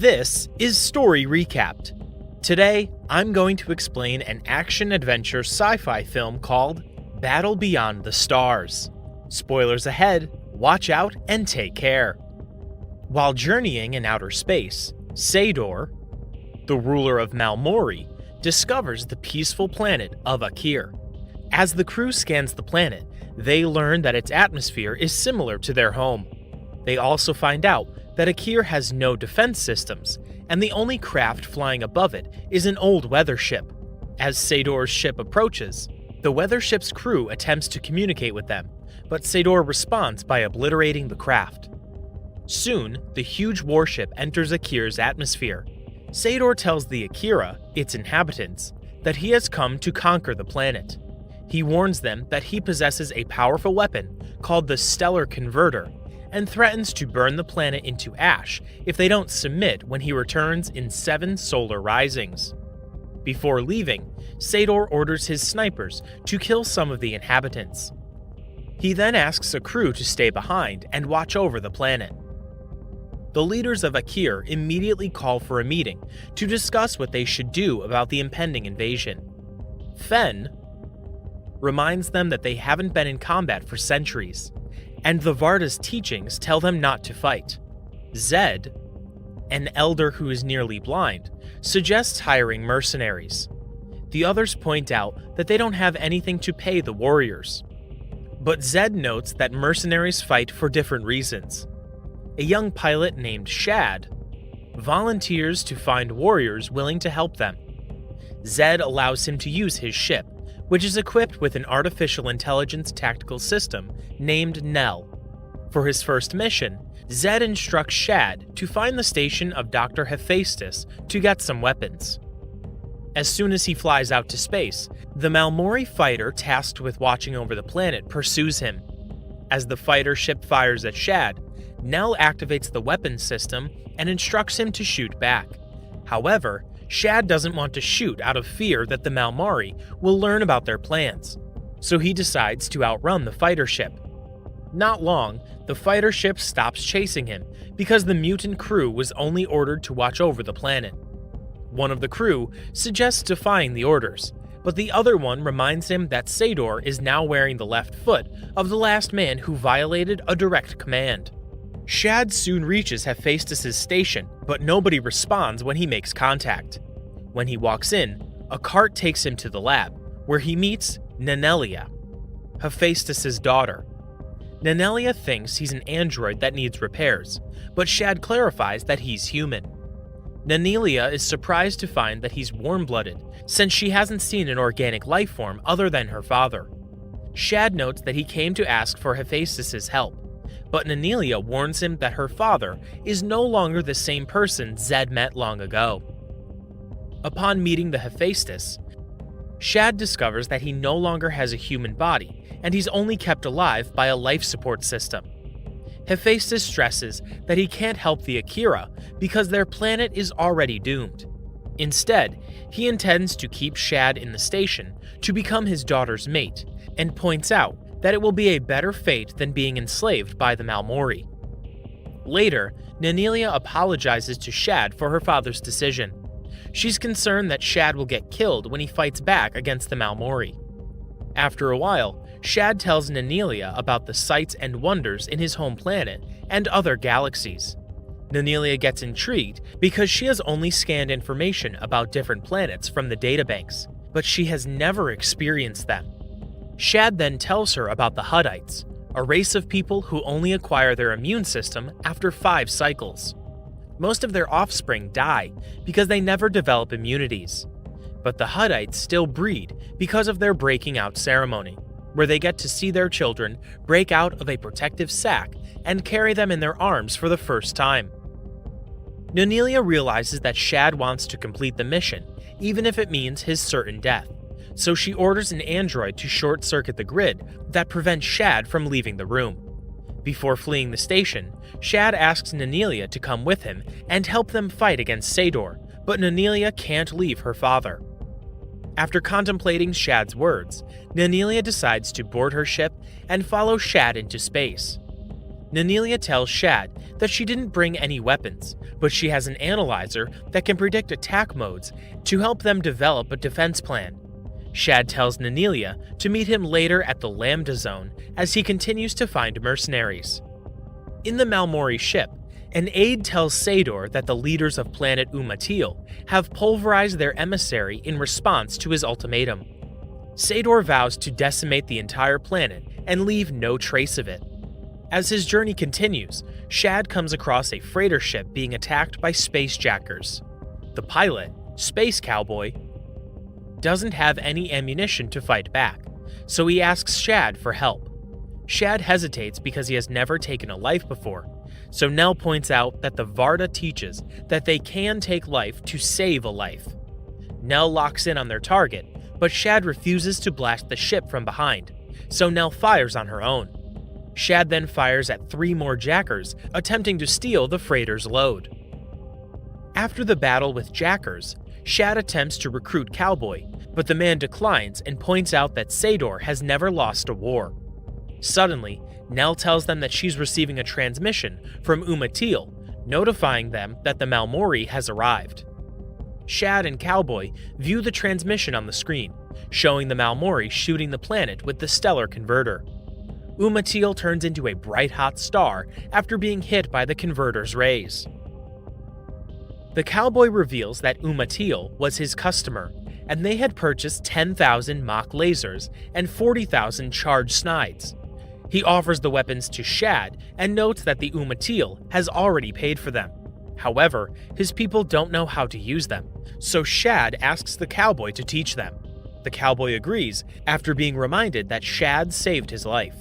This is Story Recapped. Today, I'm going to explain an action-adventure sci-fi film called Battle Beyond the Stars. Spoilers ahead, watch out and take care. While journeying in outer space, Sador, the ruler of Malmori, discovers the peaceful planet of Akir. As the crew scans the planet, they learn that its atmosphere is similar to their home. They also find out that Akir has no defense systems, and the only craft flying above it is an old weather ship. As Sador's ship approaches, the weather ship's crew attempts to communicate with them, but Sador responds by obliterating the craft. Soon, the huge warship enters Akir's atmosphere. Sador tells the Akira, its inhabitants, that he has come to conquer the planet. He warns them that he possesses a powerful weapon called the Stellar Converter, and threatens to burn the planet into ash if they don't submit when he returns in 7 solar risings. Before leaving, Sador orders his snipers to kill some of the inhabitants. He then asks a crew to stay behind and watch over the planet. The leaders of Akir immediately call for a meeting to discuss what they should do about the impending invasion. Fen reminds them that they haven't been in combat for centuries, and the Varda's teachings tell them not to fight. Zed, an elder who is nearly blind, suggests hiring mercenaries. The others point out that they don't have anything to pay the warriors. But Zed notes that mercenaries fight for different reasons. A young pilot named Shad volunteers to find warriors willing to help them. Zed allows him to use his ship, which is equipped with an artificial intelligence tactical system named Nell. For his first mission, Zed instructs Shad to find the station of Dr. Hephaestus to get some weapons. As soon as he flies out to space, the Malmori fighter tasked with watching over the planet pursues him. As the fighter ship fires at Shad, Nell activates the weapons system and instructs him to shoot back. However, Shad doesn't want to shoot out of fear that the Malmari will learn about their plans, so he decides to outrun the fighter ship. Not long, the fighter ship stops chasing him because the mutant crew was only ordered to watch over the planet. One of the crew suggests defying the orders, but the other one reminds him that Sador is now wearing the left foot of the last man who violated a direct command. Shad soon reaches Hephaestus' station, but nobody responds when he makes contact. When he walks in, a cart takes him to the lab, where he meets Nanelia, Hephaestus' daughter. Nanelia thinks he's an android that needs repairs, but Shad clarifies that he's human. Nanelia is surprised to find that he's warm-blooded, since she hasn't seen an organic life form other than her father. Shad notes that he came to ask for Hephaestus' help, but Nanelia warns him that her father is no longer the same person Zed met long ago. Upon meeting the Hephaestus, Shad discovers that he no longer has a human body, and he's only kept alive by a life support system. Hephaestus stresses that he can't help the Akira because their planet is already doomed. Instead, he intends to keep Shad in the station to become his daughter's mate, and points out that it will be a better fate than being enslaved by the Malmori. Later, Nanelia apologizes to Shad for her father's decision. She's concerned that Shad will get killed when he fights back against the Malmori. After a while, Shad tells Nanelia about the sights and wonders in his home planet and other galaxies. Nanelia gets intrigued because she has only scanned information about different planets from the databanks, but she has never experienced them. Shad then tells her about the Huddites, a race of people who only acquire their immune system after 5 cycles. Most of their offspring die because they never develop immunities. But the Huddites still breed because of their breaking out ceremony, where they get to see their children break out of a protective sac and carry them in their arms for the first time. Nanelia realizes that Shad wants to complete the mission, even if it means his certain death, so she orders an android to short-circuit the grid that prevents Shad from leaving the room. Before fleeing the station, Shad asks Nanelia to come with him and help them fight against Sador, but Nanelia can't leave her father. After contemplating Shad's words, Nanelia decides to board her ship and follow Shad into space. Nanelia tells Shad that she didn't bring any weapons, but she has an analyzer that can predict attack modes to help them develop a defense plan. Shad tells Nanelia to meet him later at the Lambda Zone as he continues to find mercenaries. In the Malmori ship, an aide tells Sador that the leaders of planet Umatil have pulverized their emissary in response to his ultimatum. Sador vows to decimate the entire planet and leave no trace of it. As his journey continues, Shad comes across a freighter ship being attacked by space jackers. The pilot, Space Cowboy, doesn't have any ammunition to fight back, so he asks Shad for help. Shad hesitates because he has never taken a life before, so Nell points out that the Varda teaches that they can take life to save a life. Nell locks in on their target, but Shad refuses to blast the ship from behind, so Nell fires on her own. Shad then fires at 3 more jackers, attempting to steal the freighter's load. After the battle with jackers, Shad attempts to recruit Cowboy, but the man declines and points out that Sador has never lost a war. Suddenly, Nell tells them that she's receiving a transmission from Umatil, notifying them that the Malmori has arrived. Shad and Cowboy view the transmission on the screen, showing the Malmori shooting the planet with the stellar converter. Umatil turns into a bright hot star after being hit by the converter's rays. The Cowboy reveals that Umatil was his customer, and they had purchased 10,000 Mach lasers and 40,000 charged snides. He offers the weapons to Shad and notes that the Umatil has already paid for them. However, his people don't know how to use them, so Shad asks the Cowboy to teach them. The Cowboy agrees after being reminded that Shad saved his life.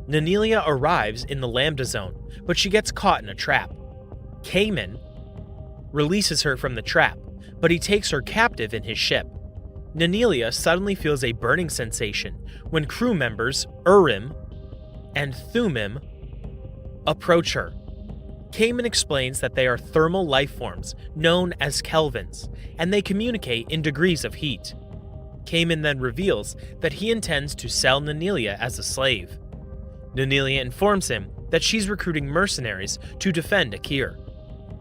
Nanelia arrives in the Lambda Zone, but she gets caught in a trap. Cayman releases her from the trap, but he takes her captive in his ship. Nanelia suddenly feels a burning sensation when crew members Urim and Thummim approach her. Cayman explains that they are thermal life forms known as Kelvins, and they communicate in degrees of heat. Cayman then reveals that he intends to sell Nanelia as a slave. Nanelia informs him that she's recruiting mercenaries to defend Akir.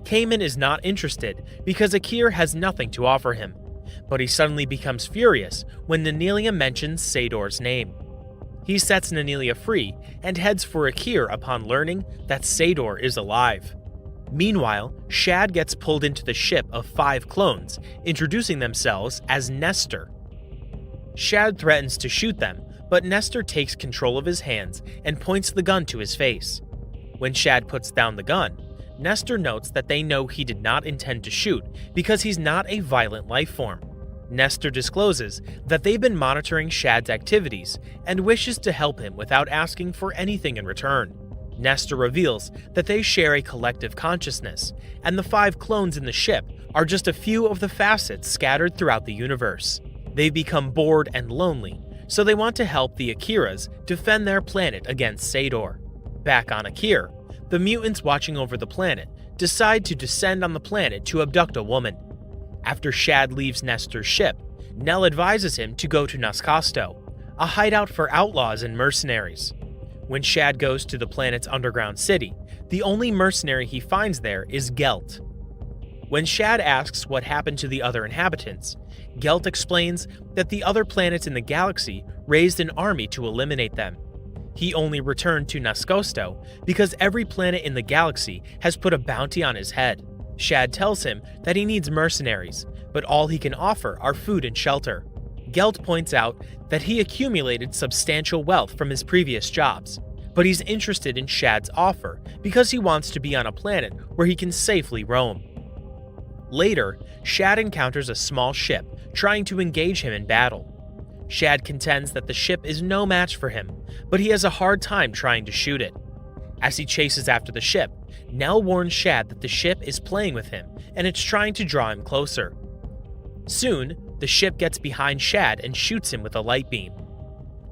Cayman is not interested because Akir has nothing to offer him, but he suddenly becomes furious when Nanelia mentions Sador's name. He sets Nanelia free and heads for Akir upon learning that Sador is alive. Meanwhile, Shad gets pulled into the ship of 5 clones, introducing themselves as Nestor. Shad threatens to shoot them, but Nestor takes control of his hands and points the gun to his face. When Shad puts down the gun, Nestor notes that they know he did not intend to shoot because he's not a violent life form. Nestor discloses that they've been monitoring Shad's activities and wishes to help him without asking for anything in return. Nestor reveals that they share a collective consciousness, and the 5 clones in the ship are just a few of the facets scattered throughout the universe. They've become bored and lonely, so they want to help the Akiras defend their planet against Sador. Back on Akir, the mutants watching over the planet decide to descend on the planet to abduct a woman. After Shad leaves Nestor's ship, Nell advises him to go to Nascosto, a hideout for outlaws and mercenaries. When Shad goes to the planet's underground city, the only mercenary he finds there is Gelt. When Shad asks what happened to the other inhabitants, Gelt explains that the other planets in the galaxy raised an army to eliminate them. He only returned to Nascosto because every planet in the galaxy has put a bounty on his head. Shad tells him that he needs mercenaries, but all he can offer are food and shelter. Gelt points out that he accumulated substantial wealth from his previous jobs, but he's interested in Shad's offer because he wants to be on a planet where he can safely roam. Later, Shad encounters a small ship trying to engage him in battle. Shad contends that the ship is no match for him, but he has a hard time trying to shoot it. As he chases after the ship, Nell warns Shad that the ship is playing with him and it's trying to draw him closer. Soon, the ship gets behind Shad and shoots him with a light beam.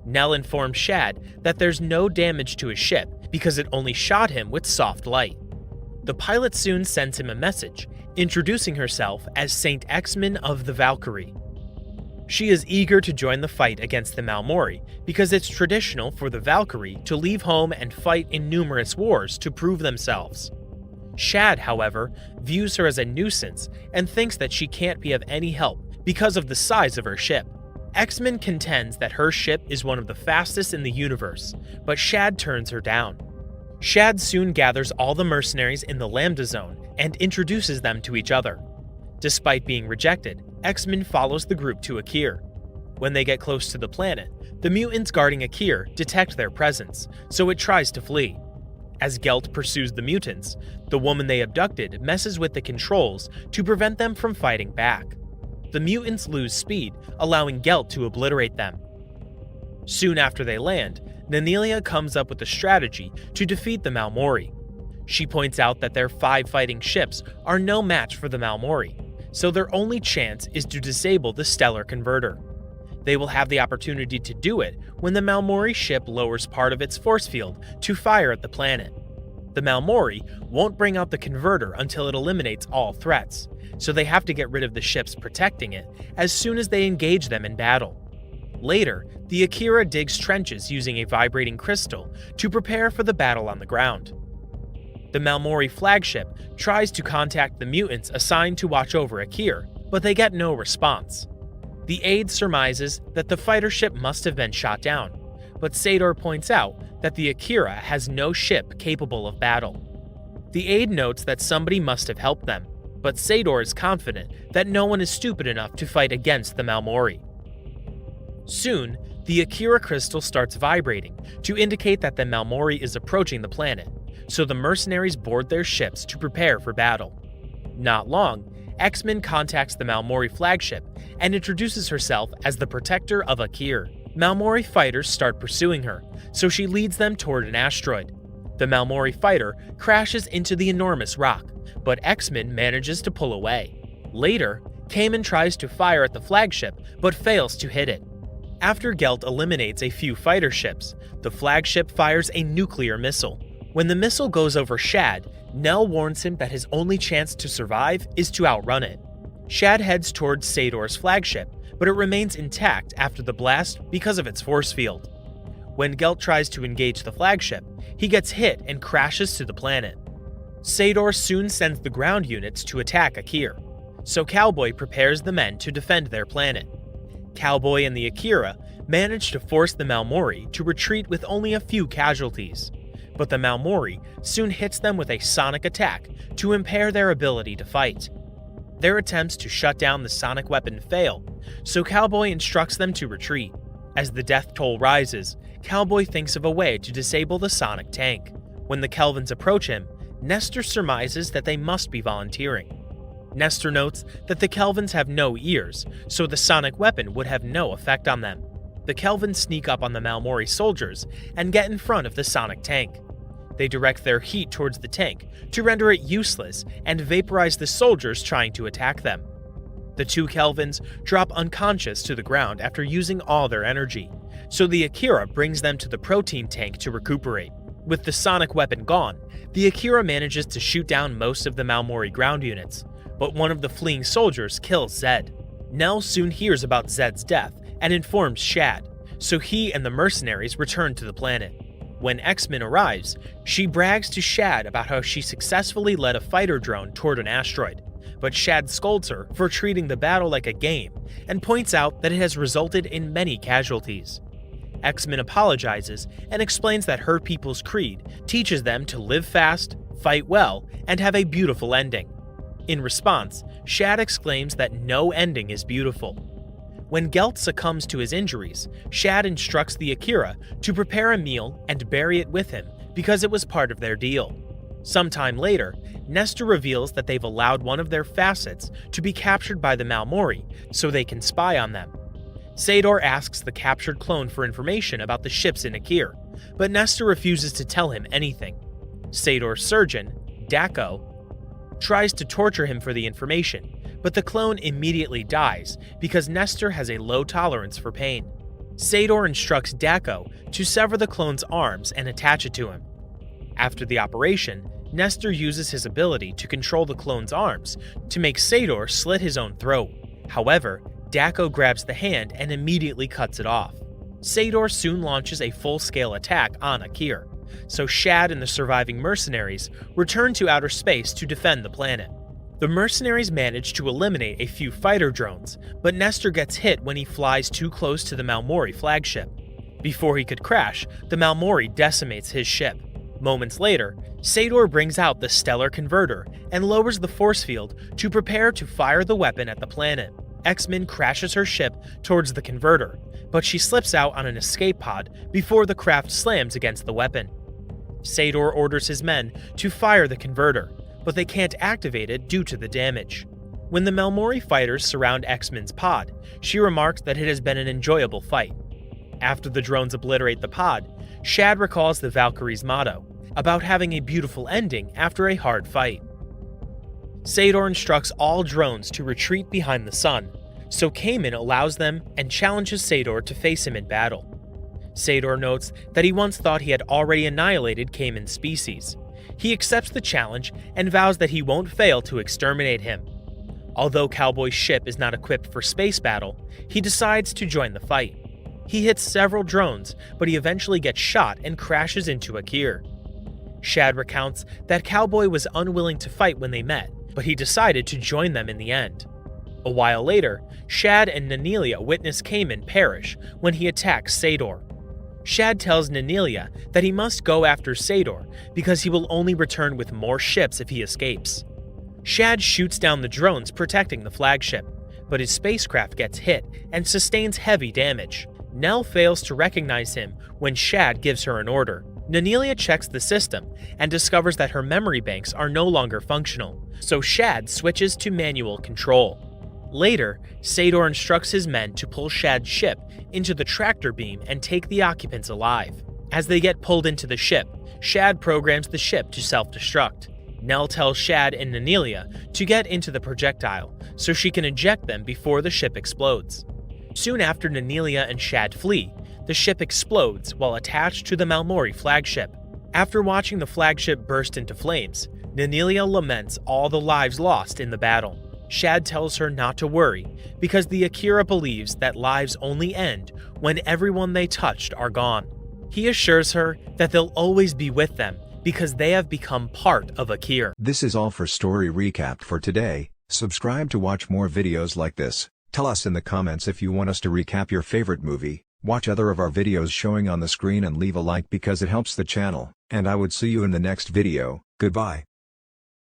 Nell informs Shad that there's no damage to his ship because it only shot him with soft light. The pilot soon sends him a message, introducing herself as Saint Exmin of the Valkyrie. She is eager to join the fight against the Malmori because it's traditional for the Valkyrie to leave home and fight in numerous wars to prove themselves. Shad, however, views her as a nuisance and thinks that she can't be of any help because of the size of her ship. X-Men contends that her ship is one of the fastest in the universe, but Shad turns her down. Shad soon gathers all the mercenaries in the Lambda Zone and introduces them to each other. Despite being rejected, X-Men follows the group to Akir. When they get close to the planet, the mutants guarding Akir detect their presence, so it tries to flee. As Gelt pursues the mutants, the woman they abducted messes with the controls to prevent them from fighting back. The mutants lose speed, allowing Gelt to obliterate them. Soon after they land, Nanelia comes up with a strategy to defeat the Malmori. She points out that their 5 fighting ships are no match for the Malmori, so their only chance is to disable the Stellar Converter. They will have the opportunity to do it when the Malmori ship lowers part of its force field to fire at the planet. The Malmori won't bring out the converter until it eliminates all threats, so they have to get rid of the ships protecting it as soon as they engage them in battle. Later, the Akira digs trenches using a vibrating crystal to prepare for the battle on the ground. The Malmori flagship tries to contact the mutants assigned to watch over Akir, but they get no response. The aide surmises that the fighter ship must have been shot down, but Sador points out that the Akira has no ship capable of battle. The aide notes that somebody must have helped them, but Sador is confident that no one is stupid enough to fight against the Malmori. Soon, the Akira crystal starts vibrating to indicate that the Malmori is approaching the planet, so the mercenaries board their ships to prepare for battle. Not long, X-Men contacts the Malmori flagship and introduces herself as the protector of Akir. Malmori fighters start pursuing her, so she leads them toward an asteroid. The Malmori fighter crashes into the enormous rock, but X-Men manages to pull away. Later, Kamen tries to fire at the flagship, but fails to hit it. After Gelt eliminates a few fighter ships, the flagship fires a nuclear missile. When the missile goes over Shad, Nell warns him that his only chance to survive is to outrun it. Shad heads towards Sador's flagship, but it remains intact after the blast because of its force field. When Gelt tries to engage the flagship, he gets hit and crashes to the planet. Sador soon sends the ground units to attack Akir, so Cowboy prepares the men to defend their planet. Cowboy and the Akira manage to force the Malmori to retreat with only a few casualties, but the Malmori soon hits them with a sonic attack to impair their ability to fight. Their attempts to shut down the sonic weapon fail, so Cowboy instructs them to retreat. As the death toll rises, Cowboy thinks of a way to disable the sonic tank. When the Kelvins approach him, Nestor surmises that they must be volunteering. Nestor notes that the Kelvins have no ears, so the sonic weapon would have no effect on them. The Kelvins sneak up on the Malmori soldiers and get in front of the sonic tank. They direct their heat towards the tank to render it useless and vaporize the soldiers trying to attack them. The 2 Kelvins drop unconscious to the ground after using all their energy, so the Akira brings them to the protein tank to recuperate. With the sonic weapon gone, the Akira manages to shoot down most of the Malmori ground units, but one of the fleeing soldiers kills Zed. Nell soon hears about Zed's death and informs Shad, so he and the mercenaries return to the planet. When X-Men arrives, she brags to Shad about how she successfully led a fighter drone toward an asteroid, but Shad scolds her for treating the battle like a game and points out that it has resulted in many casualties. X-Men apologizes and explains that her people's creed teaches them to live fast, fight well, and have a beautiful ending. In response, Shad exclaims that no ending is beautiful. When Gelt succumbs to his injuries, Shad instructs the Akira to prepare a meal and bury it with him because it was part of their deal. Sometime later, Nestor reveals that they've allowed one of their facets to be captured by the Malmori so they can spy on them. Sador asks the captured clone for information about the ships in Akir, but Nestor refuses to tell him anything. Sador's surgeon, Dako, tries to torture him for the information, but the clone immediately dies because Nestor has a low tolerance for pain. Sador instructs Dako to sever the clone's arms and attach it to him. After the operation, Nestor uses his ability to control the clone's arms to make Sador slit his own throat. However, Dako grabs the hand and immediately cuts it off. Sador soon launches a full-scale attack on Akir, so Shad and the surviving mercenaries return to outer space to defend the planet. The mercenaries manage to eliminate a few fighter drones, but Nestor gets hit when he flies too close to the Malmori flagship. Before he could crash, the Malmori decimates his ship. Moments later, Sador brings out the stellar converter and lowers the force field to prepare to fire the weapon at the planet. X-Men crashes her ship towards the converter, but she slips out on an escape pod before the craft slams against the weapon. Sador orders his men to fire the converter, but they can't activate it due to the damage. When the Malmori fighters surround X-Men's pod, she remarks that it has been an enjoyable fight. After the drones obliterate the pod, Shad recalls the Valkyrie's motto, about having a beautiful ending after a hard fight. Sador instructs all drones to retreat behind the sun, so Kamen allows them and challenges Sador to face him in battle. Sador notes that he once thought he had already annihilated Kamen's species. He accepts the challenge and vows that he won't fail to exterminate him. Although Cowboy's ship is not equipped for space battle, he decides to join the fight. He hits several drones, but he eventually gets shot and crashes into Akir. Shad recounts that Cowboy was unwilling to fight when they met, but he decided to join them in the end. A while later, Shad and Nanelia witness Kamen perish when he attacks Sador. Shad tells Nanelia that he must go after Sador because he will only return with more ships if he escapes. Shad shoots down the drones protecting the flagship, but his spacecraft gets hit and sustains heavy damage. Nell fails to recognize him when Shad gives her an order. Nanelia checks the system and discovers that her memory banks are no longer functional, so Shad switches to manual control. Later, Sador instructs his men to pull Shad's ship into the tractor beam and take the occupants alive. As they get pulled into the ship, Shad programs the ship to self-destruct. Nell tells Shad and Nanelia to get into the projectile so she can eject them before the ship explodes. Soon after Nanelia and Shad flee, the ship explodes while attached to the Malmori flagship. After watching the flagship burst into flames, Nanelia laments all the lives lost in the battle. Shad tells her not to worry because the Akira believes that lives only end when everyone they touched are gone. He assures her that they'll always be with them because they have become part of Akira. This is all for Story Recapped for today. Subscribe to watch more videos like this. Tell us in the comments if you want us to recap your favorite movie. Watch other of our videos showing on the screen and leave a like because it helps the channel. And I would see you in the next video. Goodbye.